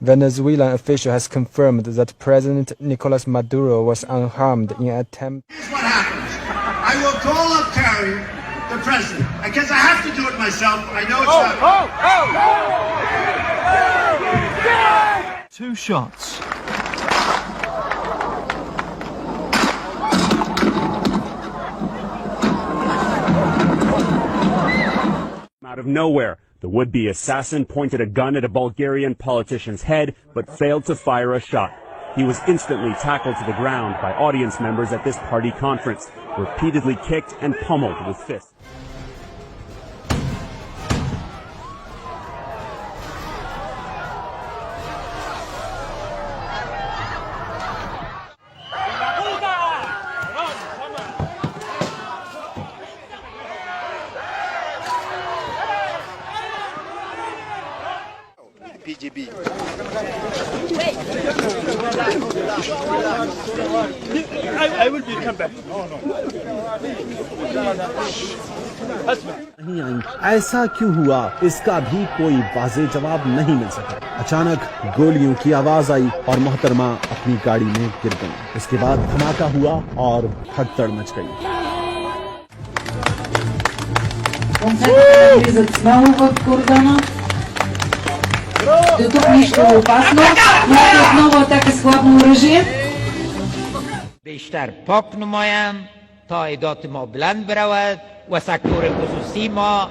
Venezuelan official has confirmed that President Nicolas Maduro was unharmed in an attempt. Here's what happens. I will call up Terry, the president, because I have to do it myself. I know it's not. 2 shots. Out of nowhere, the would-be assassin pointed a gun at a Bulgarian politician's head, but failed to fire a shot. He was instantly tackled to the ground by audience members at this party conference, repeatedly kicked and pummeled with fists. PGB. I will come back. नहीं आई। ऐसा क्यों हुआ, इसका भी कोई वाज़ेह जवाब नहीं मिल सका। अचानक गोलियों की आवाज आई और मोहतरमा अपनी गाड़ी में गिर गई। इसके बाद धमाका हुआ और भगदड़ मच गई। Тут нищо опасно, можете отново атака с хладно оръжие. بیشتر پاک نمایند تا عایدات ما بلند برود و سکتور خصوصی ما